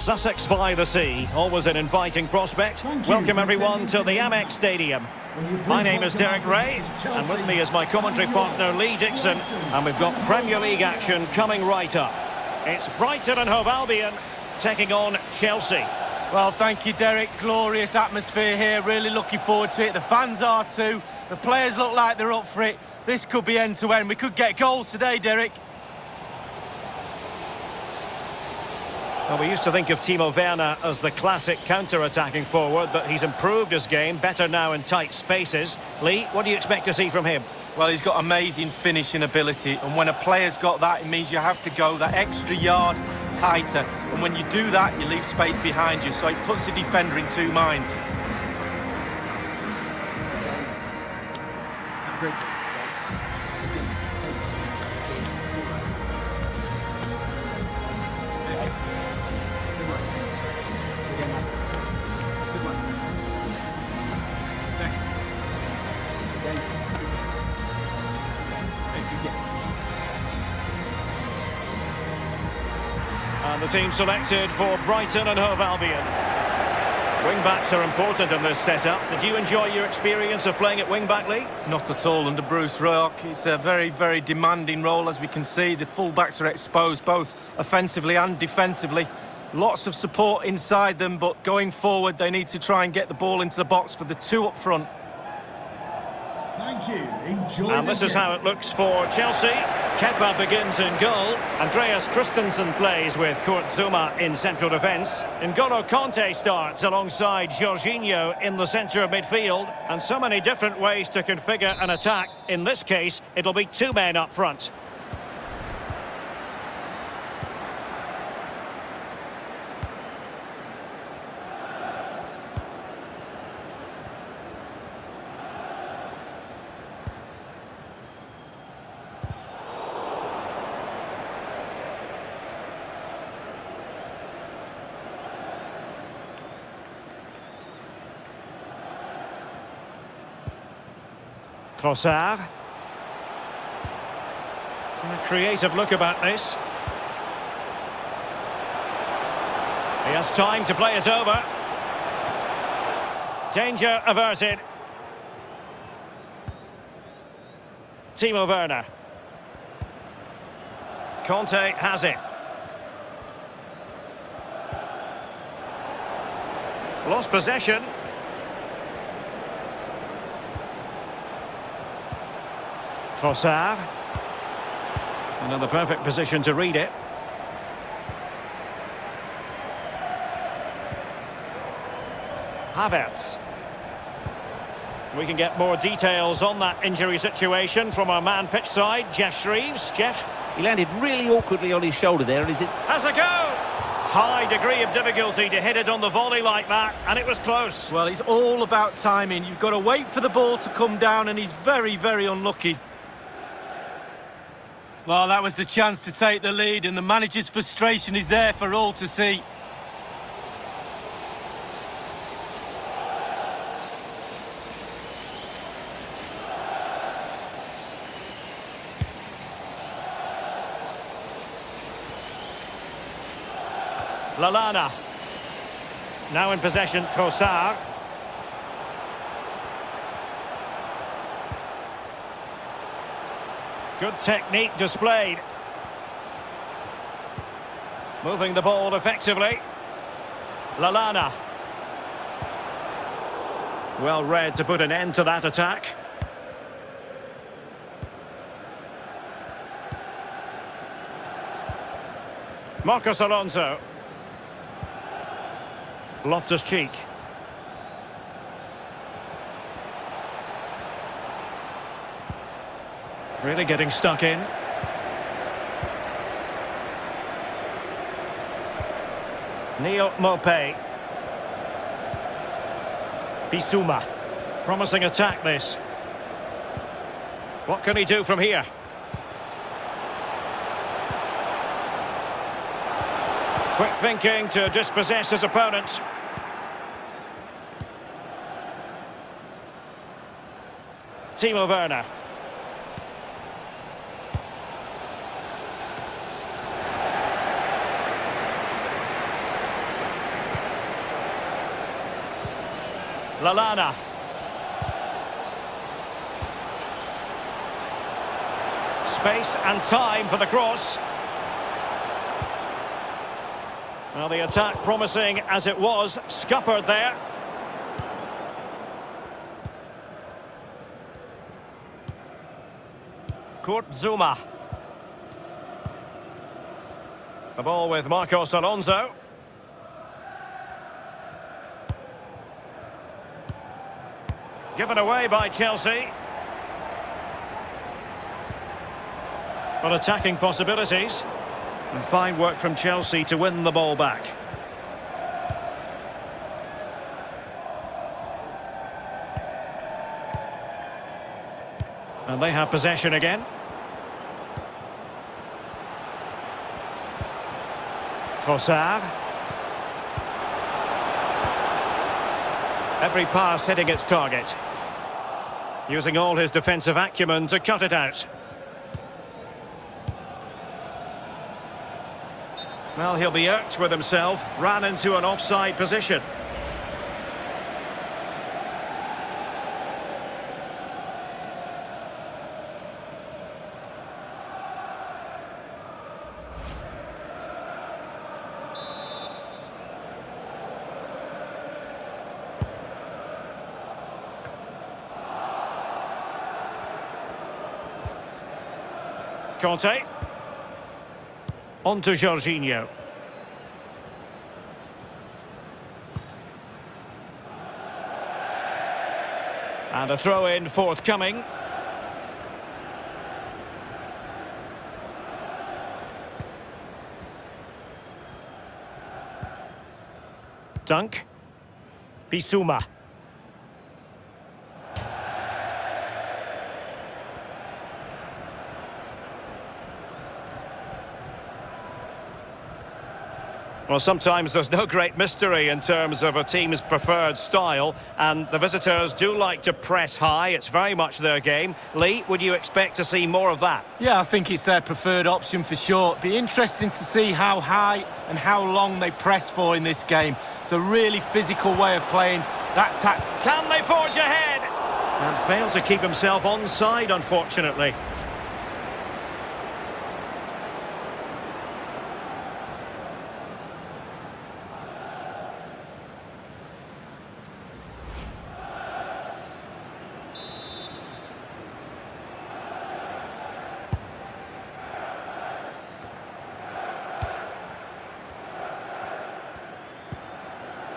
Sussex by the Sea, always an inviting prospect. Welcome everyone to the Amex Stadium. My name is Derek Ray, and with me is my commentary partner Lee Dixon, and we've got Premier League action coming right up. It's Brighton and Hove Albion taking on Chelsea. Well, thank you, Derek. Glorious atmosphere here. Really looking forward to it. The fans are too. The players look like they're up for it. This could be end-to-end. We could get goals today, Derek. Well, we used to think of Timo Werner as the classic counter-attacking forward, but he's improved his game, better now in tight spaces. Lee, what do you expect to see from him? Well, he's got amazing finishing ability, and when a player's got that, it means you have to go that extra yard tighter. And when you do that, you leave space behind you, so it puts the defender in two minds. And the team selected for Brighton and Hove Albion. Wing-backs are important in this setup. Did you enjoy your experience of playing at wing-back, Lee? Not at all under Bruce Rioch. It's a very, very demanding role, as we can see. The full-backs are exposed both offensively and defensively. Lots of support inside them, but going forward, they need to try and get the ball into the box for the two up front. Thank you. Enjoy. And this is how it looks for Chelsea. Kepa begins in goal. Andreas Christensen plays with Kurt Zouma in central defence. N'Golo Kanté starts alongside Jorginho in the centre of midfield. And so many different ways to configure an attack. In this case, it'll be two men up front. Trossard. A creative look about this. He has time to play it over. Danger averted. Timo Werner. Kanté has it. Lost possession. Trossard. Another perfect position to read it. Havertz. We can get more details on that injury situation from our man pitch side, Jeff Shreeves. Jeff? He landed really awkwardly on his shoulder there, and is it... Has a go! High degree of difficulty to hit it on the volley like that, and it was close. Well, it's all about timing. You've got to wait for the ball to come down, and he's very, very unlucky. Well, that was the chance to take the lead, and the manager's frustration is there for all to see. Lallana. Now in possession, Trossard. Good technique displayed. Moving the ball effectively. Lallana. Well read to put an end to that attack. Marcos Alonso. Loftus-Cheek. Really getting stuck in. Neal Maupay. Bissouma. Promising attack this. What can he do from here? Quick thinking to dispossess his opponent. Timo Werner. Lallana. Space and time for the cross. Well, the attack promising as it was, scuppered there. Kurt Zouma. The ball with Marcos Alonso. Given away by Chelsea. But attacking possibilities. And fine work from Chelsea to win the ball back. And they have possession again. Trossard. Every pass hitting its target. Using all his defensive acumen to cut it out. Well, he'll be irked with himself. Ran into an offside position. Conte. On to Jorginho. And a throw-in forthcoming. Dunk. Bissouma. Well, sometimes there's no great mystery in terms of a team's preferred style, and the visitors do like to press high. It's very much their game. Lee, would you expect to see more of that? Yeah, I think it's their preferred option for sure. Be interesting to see how high and how long they press for in this game. It's a really physical way of playing. That Can they forge ahead? And failed to keep himself onside, unfortunately.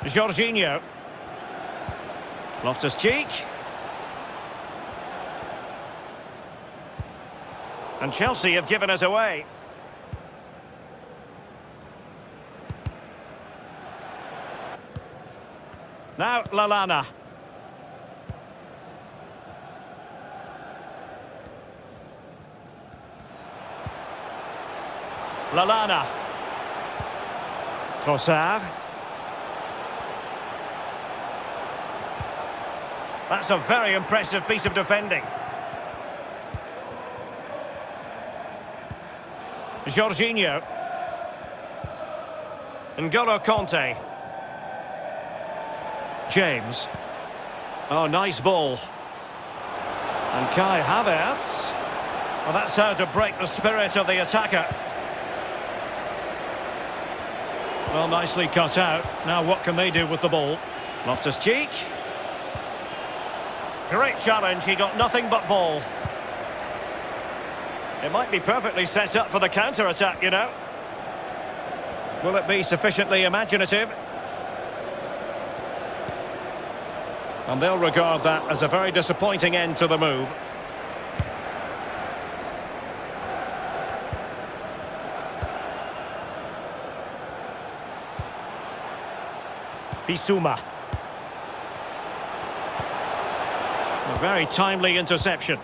Jorginho. Loftus-Cheek. And Chelsea have given us away. Now Lallana. Lallana. Trossard. That's a very impressive piece of defending. Jorginho. N'Golo Conte. James. Oh, nice ball. And Kai Havertz. Well, that's how to break the spirit of the attacker. Well, nicely cut out. Now what can they do with the ball? Loftus-Cheek. Great challenge, he got nothing but ball. It might be perfectly set up for the counter-attack, you know. Will it be sufficiently imaginative? And they'll regard that as a very disappointing end to the move. Bissouma. A very timely interception.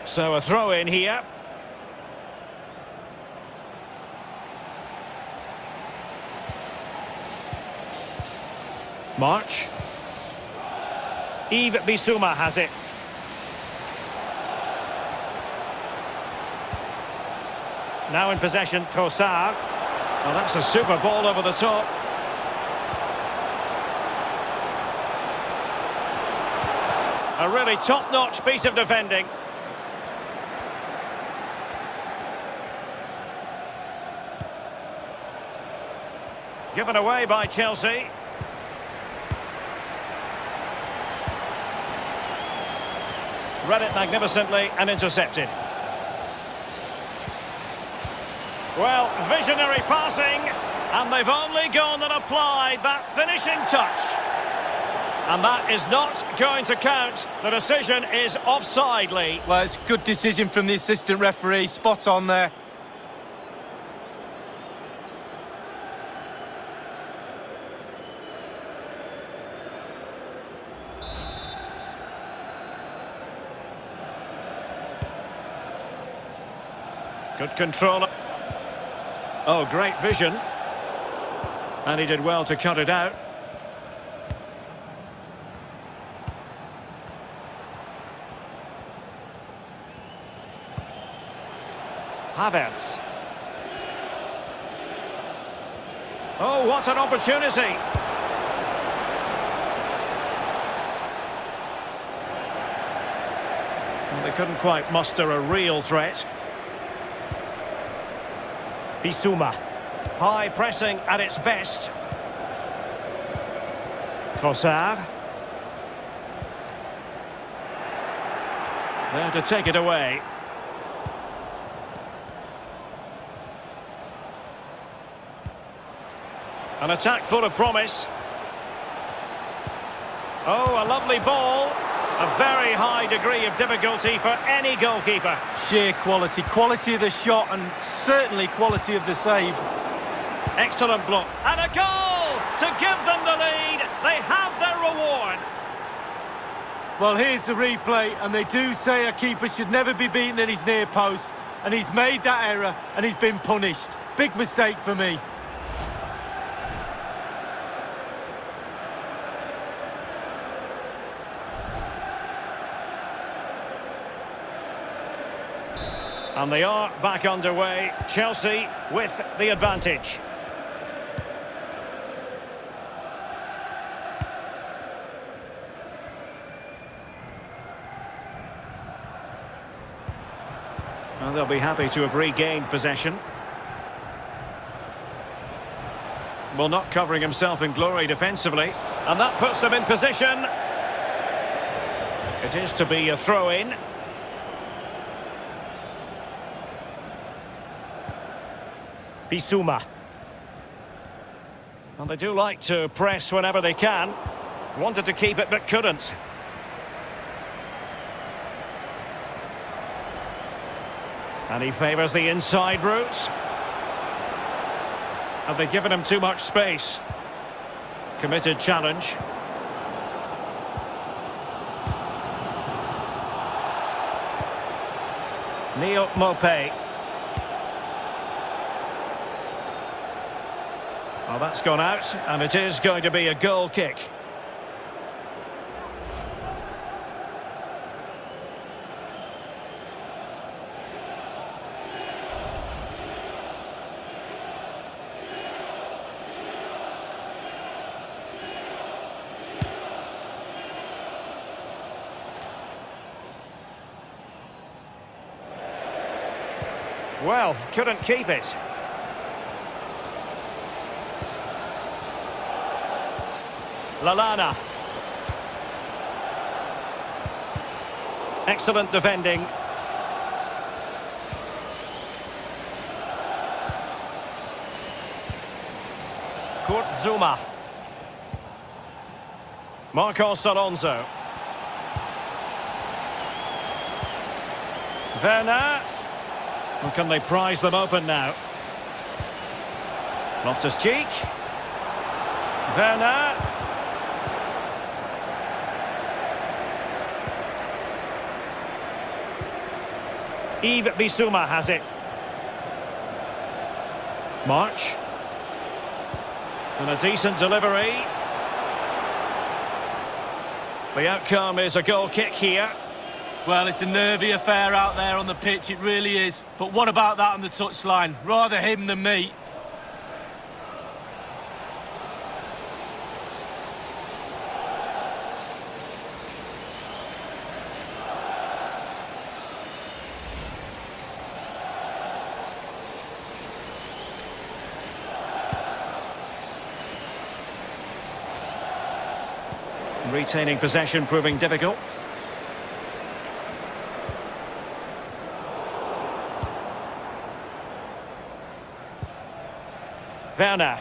So a throw in here. March. Yves Bissouma has it. Now in possession, Trossard. Well, that's a super ball over the top. A really top-notch piece of defending. Given away by Chelsea. Read it magnificently and intercepted. Well, visionary passing, and they've only gone and applied that finishing touch. And that is not going to count. The decision is offside, Lee. Well, it's a good decision from the assistant referee, spot on there. Good control. Oh, great vision. And he did well to cut it out. Havertz. Oh, what an opportunity. Well, they couldn't quite muster a real threat. Bissouma. High pressing at its best. Trossard. There to take it away. An attack full of promise. Oh, a lovely ball. A very high degree of difficulty for any goalkeeper. Sheer quality. Quality of the shot and certainly quality of the save. Excellent block. And a goal to give them the lead. They have their reward. Well, here's the replay, and they do say a keeper should never be beaten in his near post. And he's made that error, and he's been punished. Big mistake for me. And they are back underway. Chelsea with the advantage. And they'll be happy to have regained possession. Well, not covering himself in glory defensively. And that puts them in position. It is to be a throw-in. Bissouma. Well, they do like to press whenever they can. Wanted to keep it, but couldn't. And he favours the inside route. Have they given him too much space? Committed challenge. Neal Maupay. Well, that's gone out, and it is going to be a goal kick. Well, couldn't keep it. Lallana. Excellent defending. Kurt Zouma. Marcos Alonso. Werner. And can they prize them open now? Loftus-Cheek. Werner. Yves Bissouma has it. March. And a decent delivery. The outcome is a goal kick here. Well, it's a nervy affair out there on the pitch, it really is. But what about that on the touchline? Rather him than me. Retaining possession proving difficult. Werner.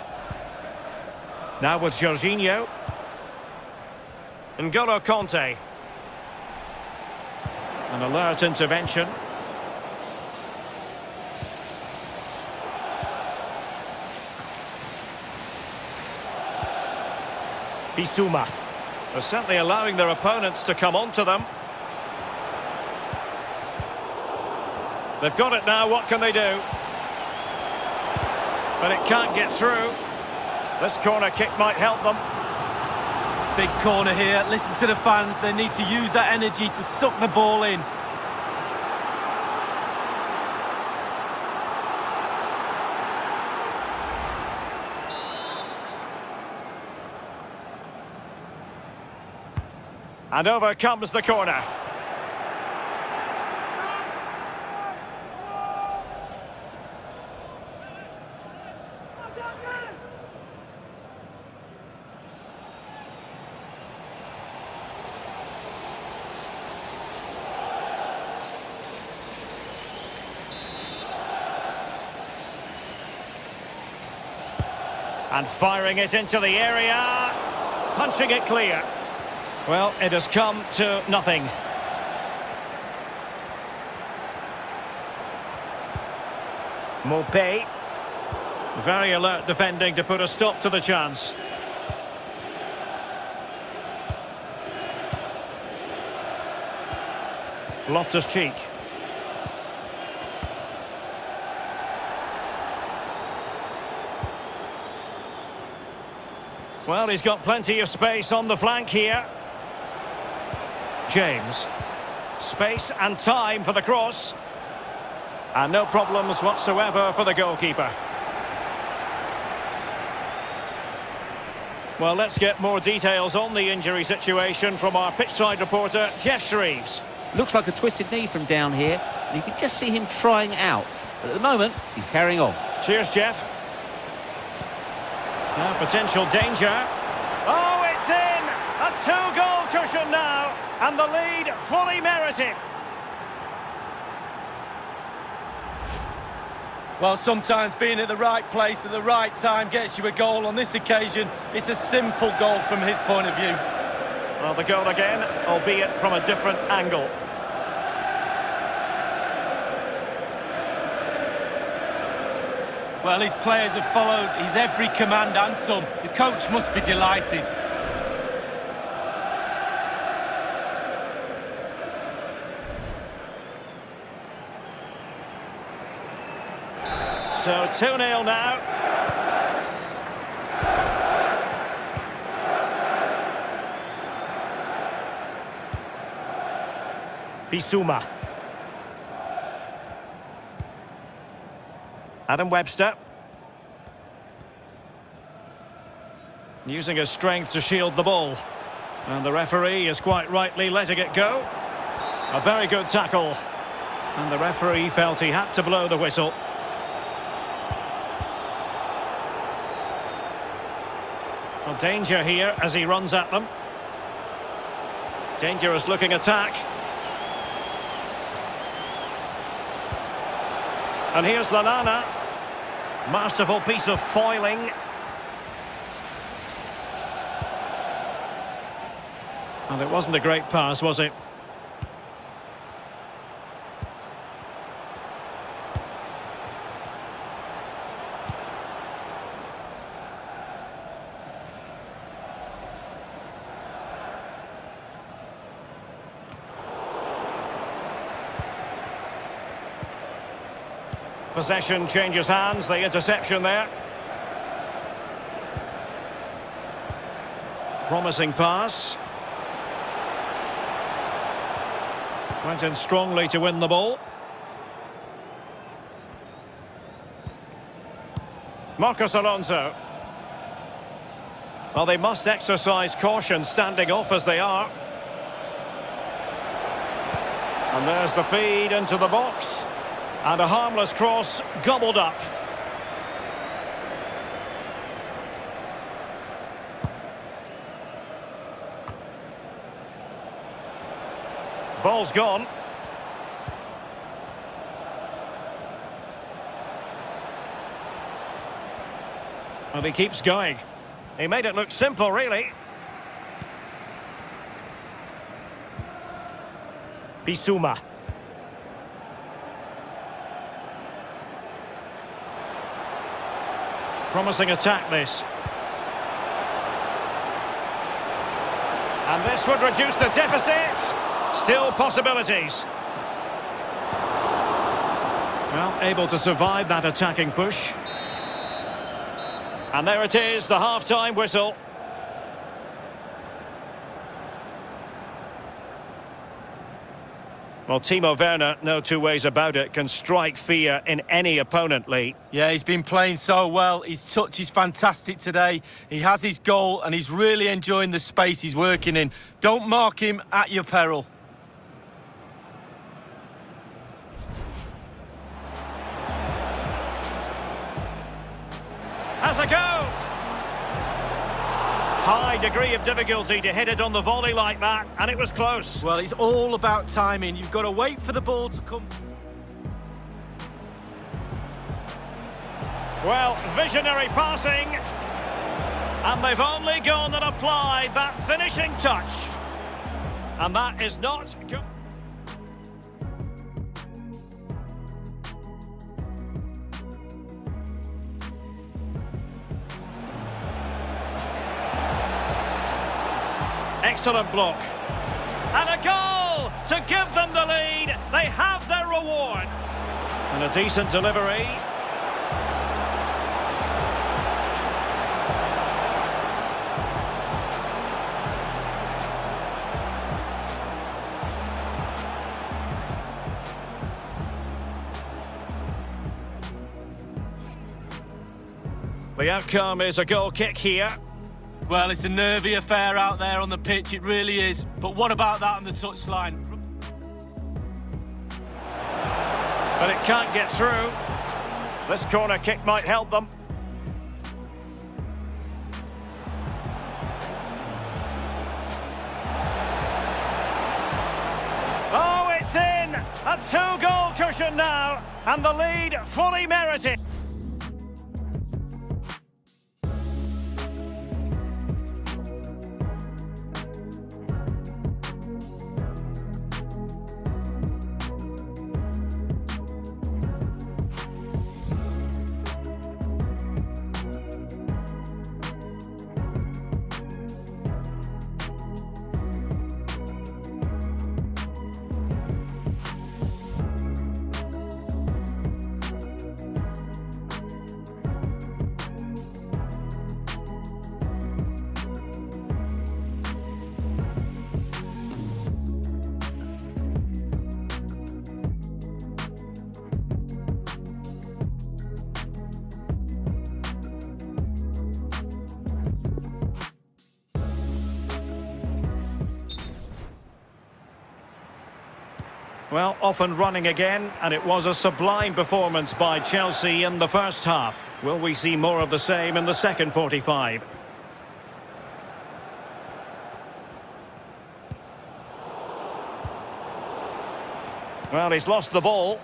Now with Jorginho. N'Golo Kanté. An alert intervention. Bissouma. They're certainly allowing their opponents to come onto them. They've got it now, what can they do? But it can't get through. This corner kick might help them. Big corner here. Listen to the fans. They need to use that energy to suck the ball in. And over comes the corner. And firing it into the area. Punching it clear. Well, it has come to nothing. Maupay. Very alert defending to put a stop to the chance. Loftus-Cheek. Well, he's got plenty of space on the flank here. James. Space and time for the cross. And no problems whatsoever for the goalkeeper. Well, let's get more details on the injury situation from our pitchside reporter, Jeff Shreves. Looks like a twisted knee from down here, and you can just see him trying out. But at the moment, he's carrying on. Cheers, Jeff. Now, potential danger. Oh, it's in! A two-goal cushion now, and the lead fully merited. Well, sometimes being at the right place at the right time gets you a goal. On this occasion, it's a simple goal from his point of view. Well, the goal again, albeit from a different angle. Well, his players have followed his every command and some. The coach must be delighted. So 2-0 now. Bissouma. Adam Webster. Using his strength to shield the ball. And the referee is quite rightly letting it go. A very good tackle. And the referee felt he had to blow the whistle. Well, danger here as he runs at them. Dangerous looking attack. And here's Lallana. Masterful piece of foiling. And it wasn't a great pass, was it? Possession changes hands, the interception there. Promising pass. Went in strongly to win the ball. Marcos Alonso. Well, they must exercise caution standing off as they are. And there's the feed into the box. And a harmless cross gobbled up. Ball's gone. Well, he keeps going. He made it look simple, really. Bissouma. Promising attack, this. And this would reduce the deficit. Still possibilities. Well, able to survive that attacking push. And there it is, the half-time whistle. Well, Timo Werner, no two ways about it, can strike fear in any opponent, Lee. Yeah, he's been playing so well. His touch is fantastic today. He has his goal and he's really enjoying the space he's working in. Don't mark him at your peril. Has a go! High degree of difficulty to hit it on the volley like that, and it was close. Well, it's all about timing. You've got to wait for the ball to come. Well, visionary passing. And they've only gone and applied that finishing touch. And that is not good. Excellent block. And a goal to give them the lead. They have their reward. And a decent delivery. The outcome is a goal kick here. Well, it's a nervy affair out there on the pitch, it really is. But what about that on the touchline? But it can't get through. This corner kick might help them. Oh, it's in! A two-goal cushion now, and the lead fully merited. Well, off and running again, and it was a sublime performance by Chelsea in the first half. Will we see more of the same in the second 45? Well, he's lost the ball.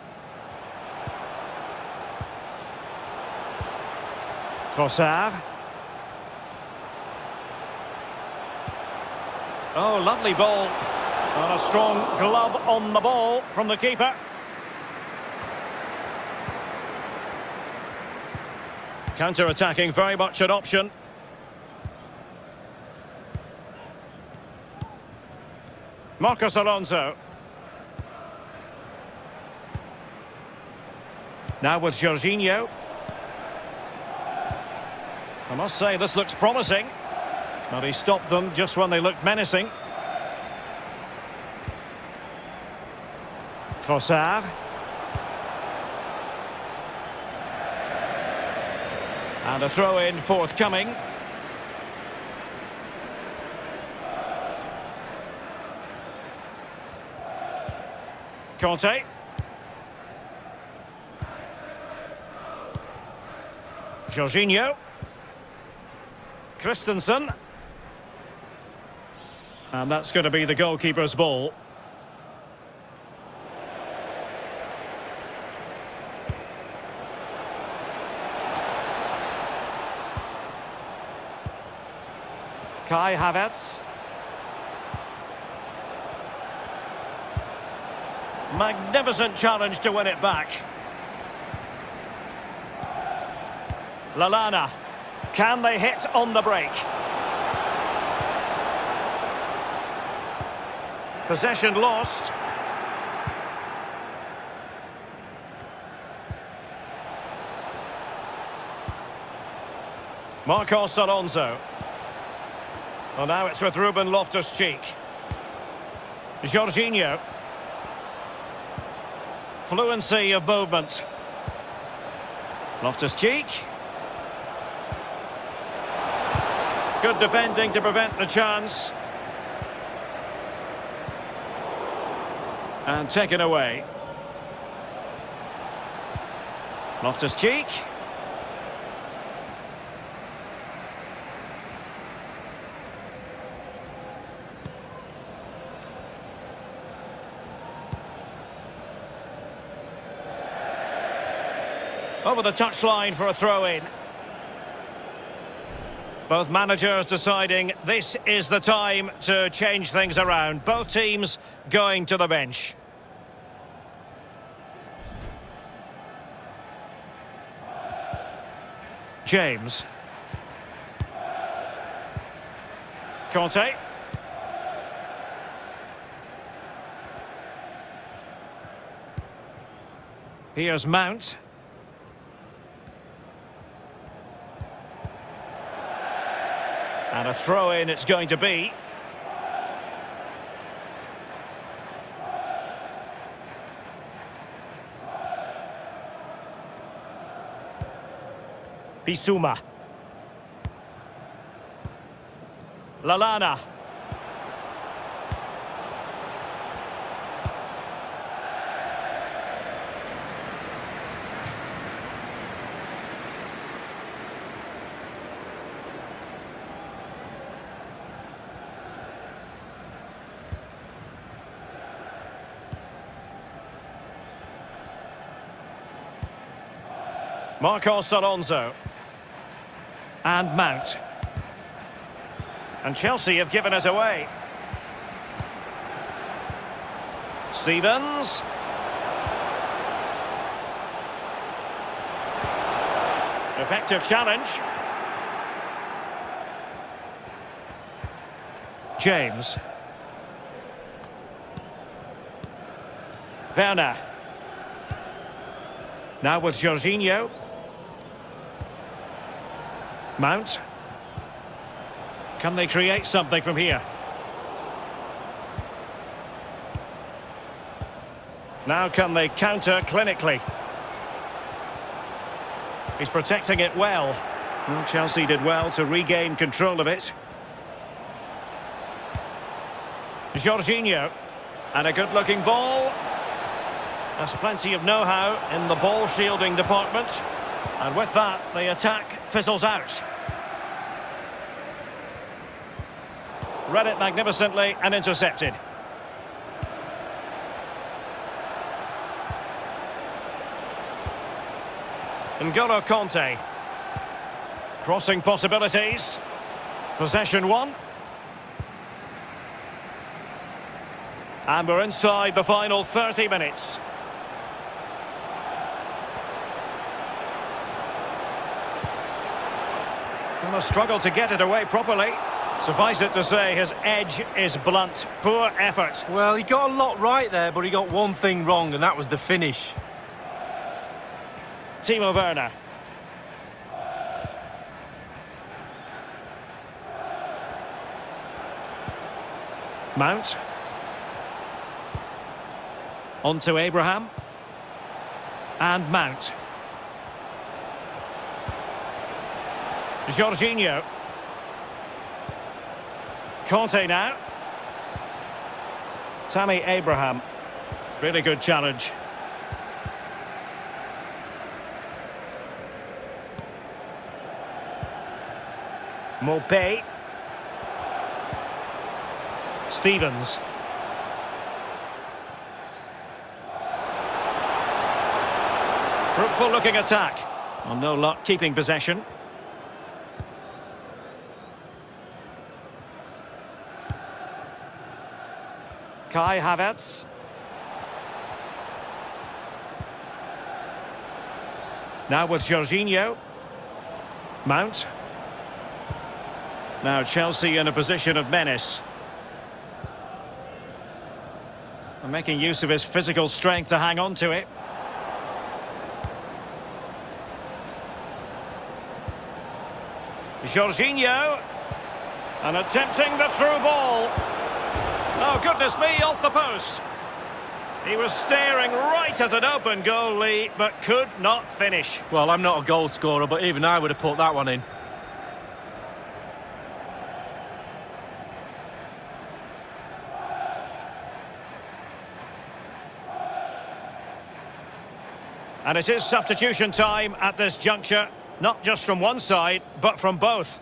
Trossard. Oh, lovely ball. And a strong glove on the ball from the keeper. Counter-attacking, very much an option. Marcos Alonso. Now with Jorginho. I must say, this looks promising. But he stopped them just when they looked menacing. Trossard. And a throw-in forthcoming. Conte. Jorginho. Christensen. And that's going to be the goalkeeper's ball. Kai Havertz. Magnificent challenge to win it back. Lallana. Can they hit on the break? Possession lost. Marcos Alonso. Well, now it's with Ruben Loftus-Cheek. Jorginho. Fluency of movement. Loftus-Cheek. Good defending to prevent the chance. And taken away. Loftus-Cheek. Over the touchline for a throw-in. Both managers deciding this is the time to change things around. Both teams going to the bench. James. Conte. Here's Mount. And a throw-in it's going to be. Bissouma. Lallana. Marcos Alonso. And Mount. And Chelsea have given us away. Stevens. Effective challenge. James. Werner. Now with Jorginho. Mount. Can they create something from here? Now can they counter clinically? He's protecting it well. Well, Chelsea did well to regain control of it. Jorginho. And a good-looking ball. There's plenty of know-how in the ball-shielding department. And with that, the attack fizzles out. Read it magnificently and intercepted. N'Golo Conte. Crossing possibilities. Possession won. And we're inside the final 30 minutes. And the struggle to get it away properly. Suffice it to say, his edge is blunt. Poor effort. Well, he got a lot right there, but he got one thing wrong, and that was the finish. Timo Werner. Mount. On to Abraham. And Mount. Jorginho. Conte now. Tammy Abraham. Really good challenge. Mopé. Stevens. Fruitful looking attack. Well, no luck keeping possession. Kai Havertz. Now with Jorginho. Mount. Now Chelsea in a position of menace. And making use of his physical strength to hang on to it. Jorginho. And attempting the through ball. Oh, goodness me, off the post. He was staring right at an open goalie, but could not finish. Well, I'm not a goal scorer, but even I would have put that one in. And it is substitution time at this juncture, not just from one side, but from both.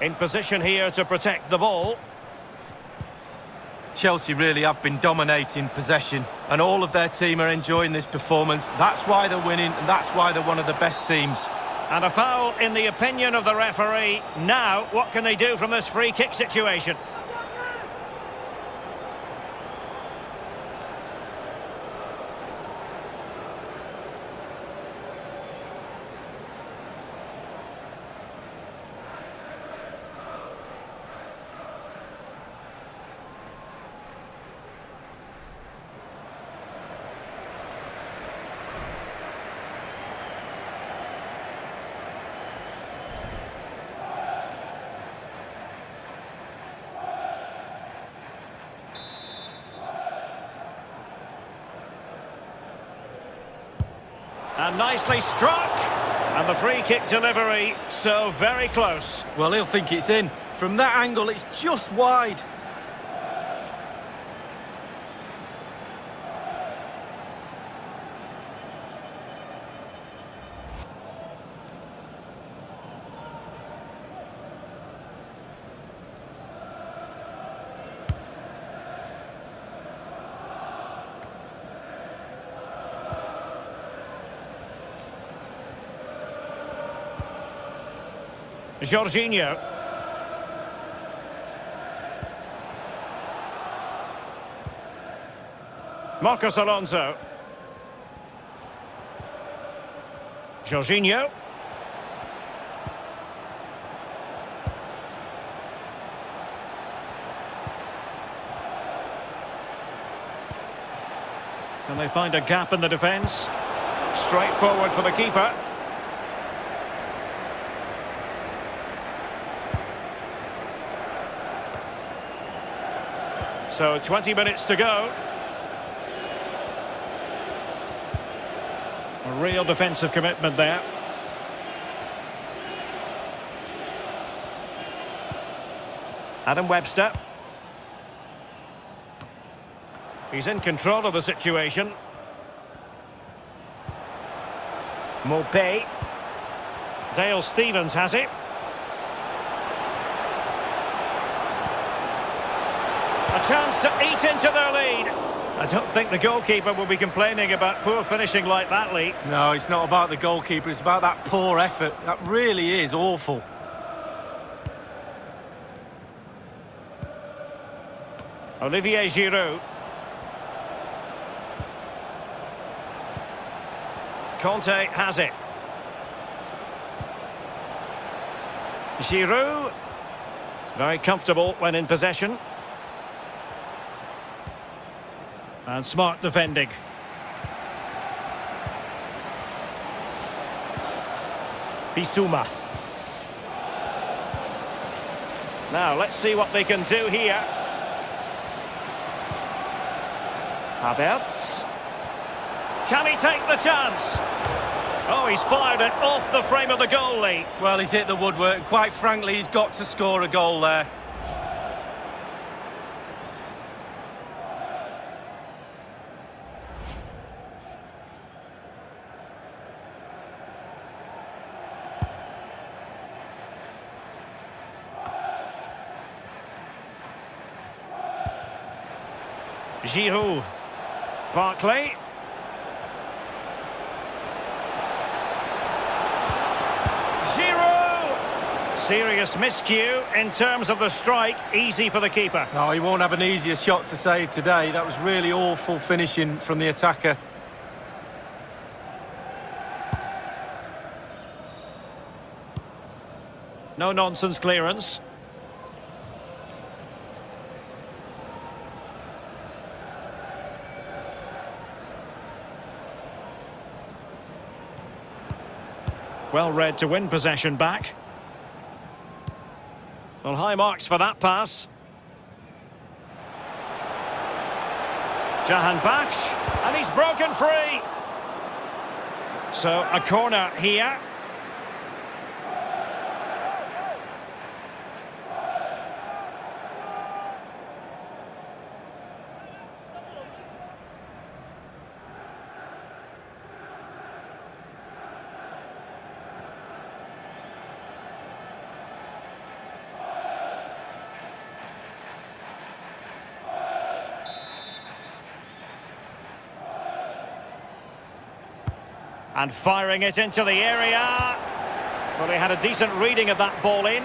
In position here to protect the ball. Chelsea really have been dominating possession, and all of their team are enjoying this performance. That's why they're winning, and that's why they're one of the best teams. And a foul in the opinion of the referee. Now, what can they do from this free kick situation? And nicely struck. And the free kick delivery, so very close. Well, he'll think it's in. From that angle, it's just wide. Jorginho. Marcos Alonso. Jorginho. Can they find a gap in the defence? Straight forward for the keeper. So 20 minutes to go. A real defensive commitment there. Adam Webster. He's in control of the situation. Maupay. Dale Stevens has it. A chance to eat into their lead. I don't think the goalkeeper will be complaining about poor finishing like that, Lee. No, it's not about the goalkeeper, it's about that poor effort. That really is awful. Olivier Giroud. Conte has it. Giroud. Very comfortable when in possession. And smart defending. Bissouma. Now, let's see what they can do here. Havertz. Can he take the chance? Oh, he's fired it off the frame of the goalie. Well, he's hit the woodwork. Quite frankly, he's got to score a goal there. Giroud. Barkley. Giroud! Serious miscue in terms of the strike. Easy for the keeper. No, he won't have an easier shot to save today. That was really awful finishing from the attacker. No-nonsense clearance. Well read to win possession back. Well, high marks for that pass. Jahan Baksh, and he's broken free. So a corner here. And firing it into the area. Well, he had a decent reading of that ball in.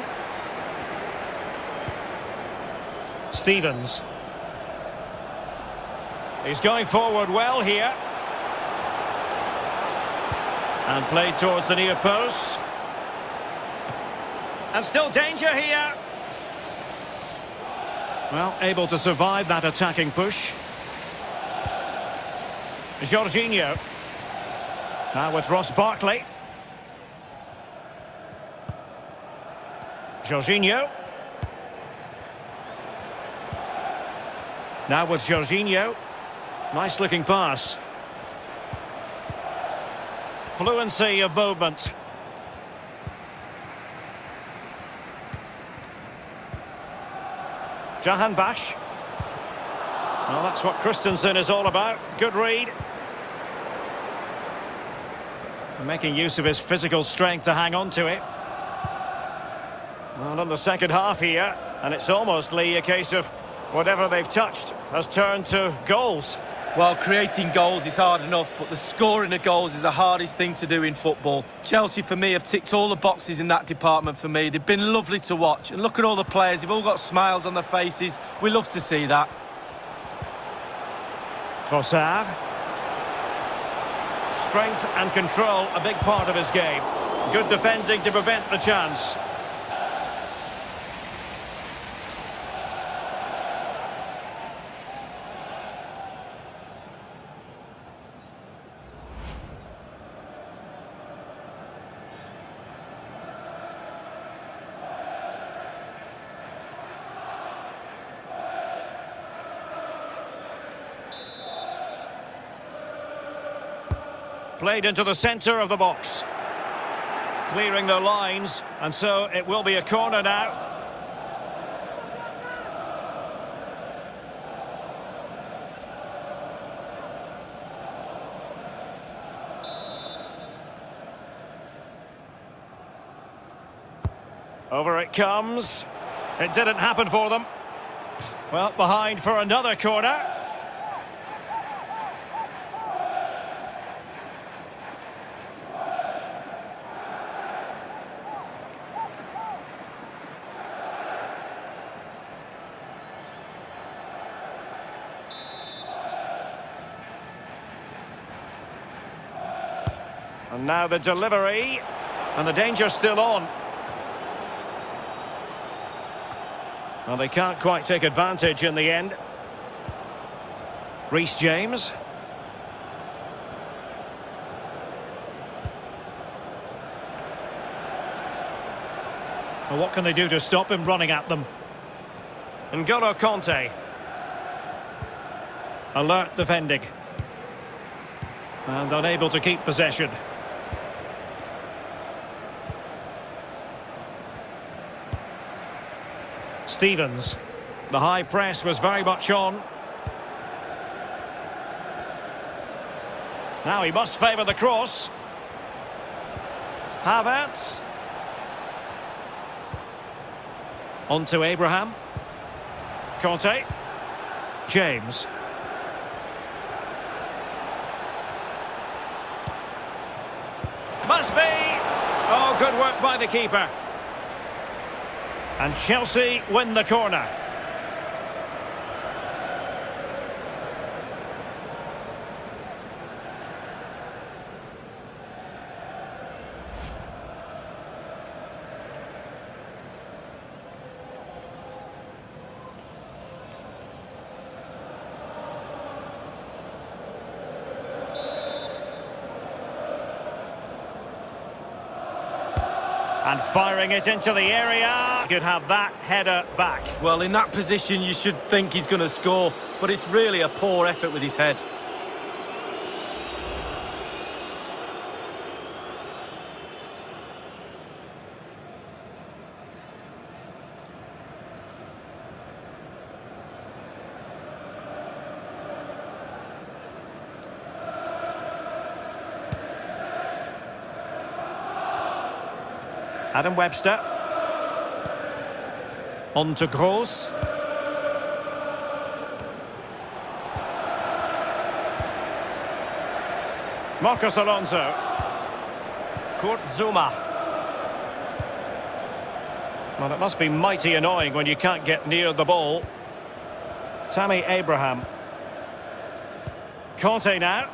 Stevens. He's going forward well here. And played towards the near post. And still danger here. Well, able to survive that attacking push. Jorginho. Now with Ross Barkley. Jorginho. Now with Jorginho. Nice looking pass. Fluency of movement. Jahan Baksh. Well, that's what Christensen is all about. Good read. Making use of his physical strength to hang on to it. Well, in the second half here, and it's almost, Lee, a case of whatever they've touched has turned to goals. Well, creating goals is hard enough, but the scoring of goals is the hardest thing to do in football. Chelsea, for me, have ticked all the boxes in that department for me. They've been lovely to watch. And look at all the players. They've all got smiles on their faces. We love to see that. Trossard. Strength and control, a big part of his game. Good defending to prevent the chance. Played into the centre of the box. Clearing the lines, and so it will be a corner now. Over it comes. It didn't happen for them. Well, behind for another corner. And now the delivery, and the danger's still on. Well, they can't quite take advantage in the end. Reece James. Well, what can they do to stop him running at them? N'Golo Kanté. Alert defending. And unable to keep possession. Stevens. The high press was very much on. Now he must favour the cross. Havertz. On to Abraham. Kanté. James. has been. Oh, good work by the keeper. And Chelsea win the corner. And firing it into the area. Could have that header back. Well, in that position, you should think he's going to score, but it's really a poor effort with his head. Adam Webster. On to Gross. Marcos Alonso. Kurt Zouma. Well, it must be mighty annoying when you can't get near the ball. Tammy Abraham. Conte now.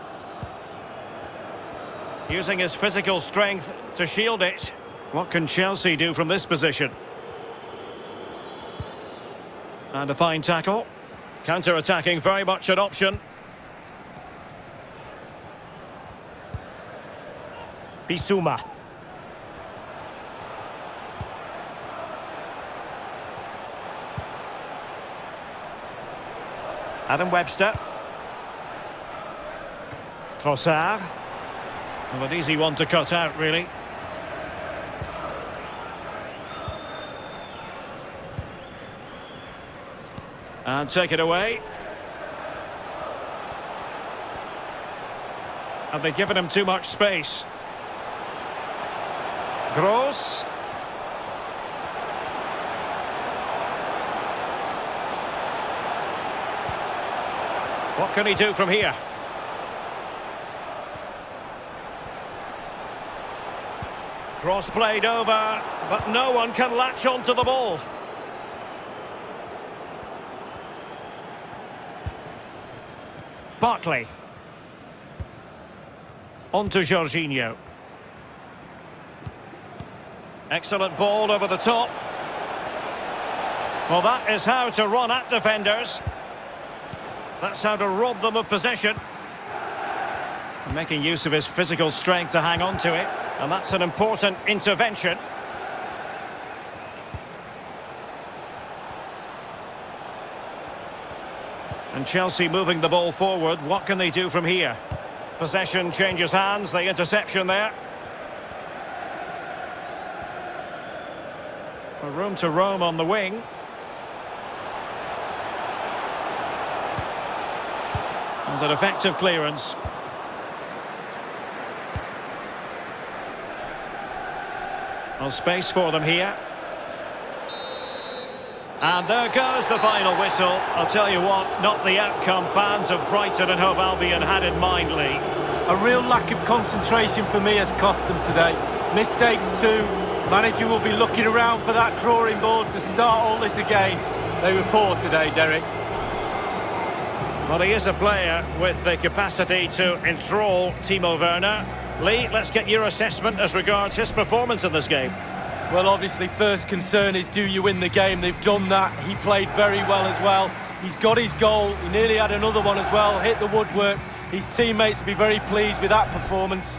Using his physical strength to shield it. What can Chelsea do from this position? And a fine tackle. Counter-attacking, very much an option. Bissouma. Adam Webster. Trossard. Well, an easy one to cut out, really. And take it away. Have they given him too much space? Gross. What can he do from here? Cross played over, but no one can latch onto the ball. Barkley. On to Jorginho. Excellent ball over the top. Well, that is how to run at defenders. That's how to rob them of possession. Making use of his physical strength to hang on to it. And that's an important intervention. And Chelsea moving the ball forward. What can they do from here? Possession changes hands. The interception there. A room to roam on the wing. And an effective clearance. Well, space for them here. And there goes the final whistle. I'll tell you what, not the outcome fans of Brighton and Hove Albion had in mind, Lee. A real lack of concentration for me has cost them today. Mistakes too. Manager will be looking around for that drawing board to start all this again. They were poor today, Derek. Well, he is a player with the capacity to enthrall Timo Werner. Lee, let's get your assessment as regards his performance in this game. Well, obviously, first concern is, do you win the game? They've done that. He played very well as well. He's got his goal. He nearly had another one as well. Hit the woodwork. His teammates will be very pleased with that performance.